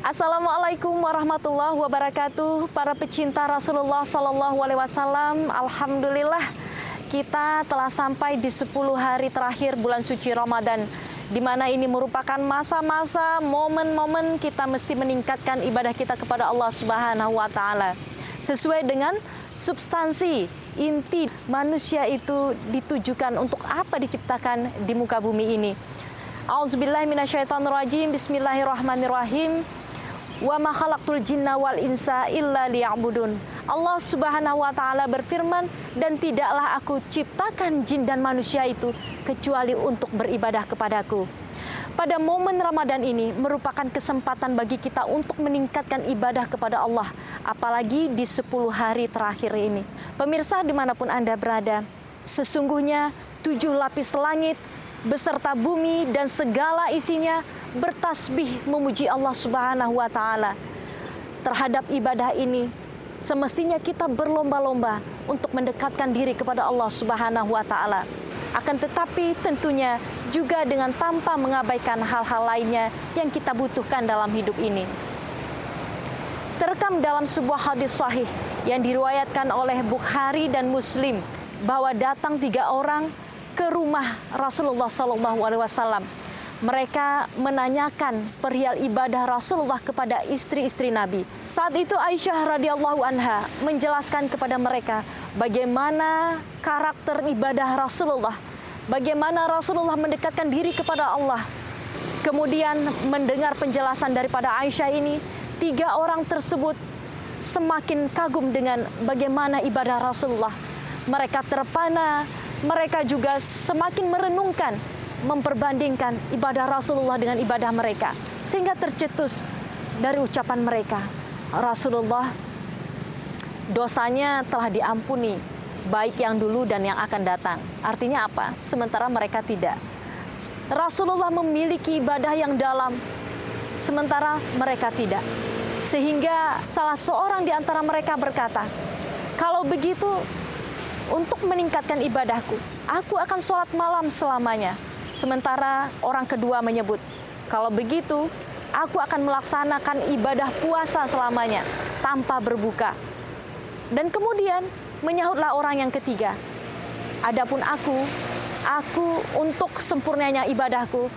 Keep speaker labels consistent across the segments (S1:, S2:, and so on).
S1: Assalamualaikum warahmatullahi wabarakatuh. Para pecinta Rasulullah Sallallahu Alaihi Wasallam, alhamdulillah kita telah sampai di 10 hari terakhir bulan suci Ramadan, di mana ini merupakan masa-masa momen-momen kita mesti meningkatkan ibadah kita kepada Allah Subhanahu wa taala. Sesuai dengan substansi inti manusia itu ditujukan untuk apa diciptakan di muka bumi ini. Auzubillahi minasyaitonirrajim. Bismillahirrahmanirrahim. Wa ma khalaqtul jinna wal insa illa liya'budun. Allah Subhanahu wa taala berfirman, dan tidaklah aku ciptakan jin dan manusia itu kecuali untuk beribadah kepadaku. Pada momen Ramadan ini merupakan kesempatan bagi kita untuk meningkatkan ibadah kepada Allah, apalagi di 10 hari terakhir ini. Pemirsa dimanapun Anda berada, sesungguhnya 7 lapis langit beserta bumi dan segala isinya bertasbih memuji Allah Subhanahu wa taala. Terhadap ibadah ini semestinya kita berlomba-lomba untuk mendekatkan diri kepada Allah Subhanahu wa taala. Akan tetapi tentunya juga dengan tanpa mengabaikan hal-hal lainnya yang kita butuhkan dalam hidup ini. Terekam dalam sebuah hadis sahih yang diriwayatkan oleh Bukhari dan Muslim bahwa datang 3 orang ke rumah Rasulullah Sallallahu Alaihi Wasallam. Mereka menanyakan perihal ibadah Rasulullah kepada istri-istri Nabi. Saat itu Aisyah radhiyallahu anha menjelaskan kepada mereka bagaimana karakter ibadah Rasulullah, bagaimana Rasulullah mendekatkan diri kepada Allah. Kemudian mendengar penjelasan daripada Aisyah ini, 3 orang tersebut semakin kagum dengan bagaimana ibadah Rasulullah. Mereka terpana, mereka juga semakin merenungkan, memperbandingkan ibadah Rasulullah dengan ibadah mereka, sehingga tercetus dari ucapan mereka, Rasulullah dosanya telah diampuni, baik yang dulu dan yang akan datang. Artinya apa? Sementara mereka tidak. Rasulullah memiliki ibadah yang dalam, sementara mereka tidak. Sehingga salah seorang di antara mereka berkata, kalau begitu untuk meningkatkan ibadahku, aku akan sholat malam selamanya. Sementara orang kedua menyebut, kalau begitu aku akan melaksanakan ibadah puasa selamanya tanpa berbuka. Dan kemudian menyahutlah orang yang ketiga, adapun aku untuk sempurnanya ibadahku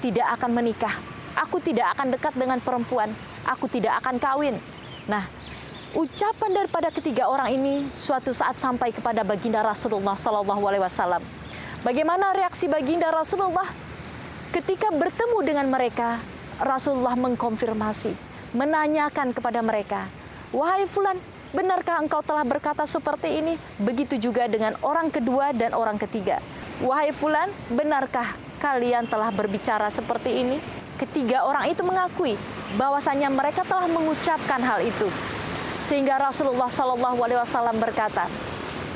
S1: tidak akan menikah. Aku tidak akan dekat dengan perempuan, aku tidak akan kawin. Nah, ucapan daripada ketiga orang ini suatu saat sampai kepada baginda Rasulullah Sallallahu Alaihi Wasallam. Bagaimana reaksi baginda Rasulullah? Ketika bertemu dengan mereka, Rasulullah mengkonfirmasi, menanyakan kepada mereka, wahai fulan, benarkah engkau telah berkata seperti ini? Begitu juga dengan orang kedua dan orang ketiga. Wahai fulan, benarkah kalian telah berbicara seperti ini? Ketiga orang itu mengakui bahwasanya mereka telah mengucapkan hal itu. Sehingga Rasulullah Sallallahu Alaihi Wasallam berkata,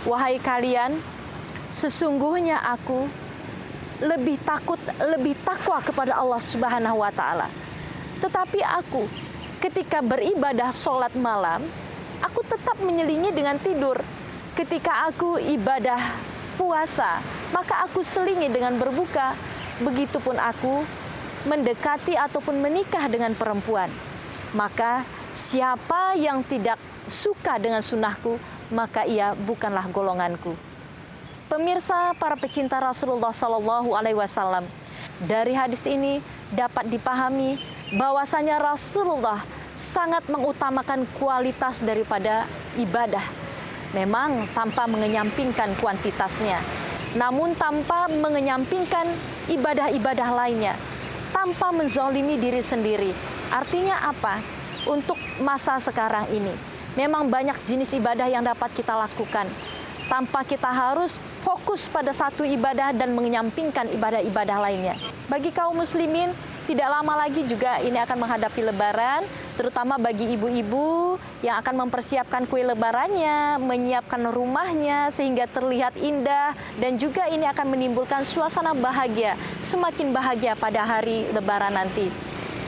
S1: wahai kalian, sesungguhnya aku lebih takwa kepada Allah Subhanahu wa taala. Tetapi aku ketika beribadah sholat malam, aku tetap menyelingi dengan tidur. Ketika aku ibadah puasa, maka aku selingi dengan berbuka. Begitupun aku mendekati ataupun menikah dengan perempuan. Maka siapa yang tidak suka dengan sunnahku, maka ia bukanlah golonganku. Pemirsa, para pecinta Rasulullah Sallallahu Alaihi Wasallam, dari hadis ini dapat dipahami bahwasanya Rasulullah sangat mengutamakan kualitas daripada ibadah. Memang tanpa mengenyampingkan kuantitasnya, namun tanpa mengenyampingkan ibadah-ibadah lainnya, tanpa menzalimi diri sendiri. Artinya apa? Untuk masa sekarang ini, memang banyak jenis ibadah yang dapat kita lakukan, tanpa kita harus fokus pada satu ibadah dan menyampingkan ibadah-ibadah lainnya. Bagi kaum muslimin, tidak lama lagi juga ini akan menghadapi Lebaran, terutama bagi ibu-ibu yang akan mempersiapkan kue Lebarannya, menyiapkan rumahnya sehingga terlihat indah, dan juga ini akan menimbulkan suasana bahagia, semakin bahagia pada hari Lebaran nanti.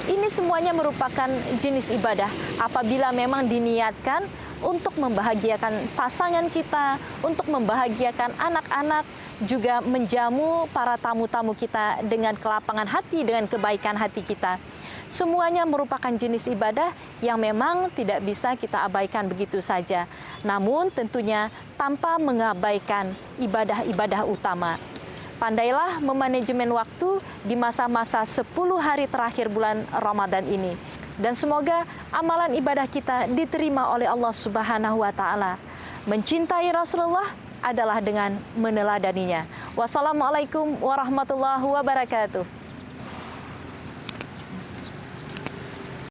S1: Ini semuanya merupakan jenis ibadah apabila memang diniatkan untuk membahagiakan pasangan kita, untuk membahagiakan anak-anak, juga menjamu para tamu-tamu kita dengan kelapangan hati, dengan kebaikan hati kita. Semuanya merupakan jenis ibadah yang memang tidak bisa kita abaikan begitu saja. Namun tentunya tanpa mengabaikan ibadah-ibadah utama. Pandailah memanajemen waktu di masa-masa 10 hari terakhir bulan Ramadan ini. Dan semoga amalan ibadah kita diterima oleh Allah Subhanahu wa Ta'ala. Mencintai Rasulullah adalah dengan meneladaninya. Wassalamualaikum warahmatullahi wabarakatuh.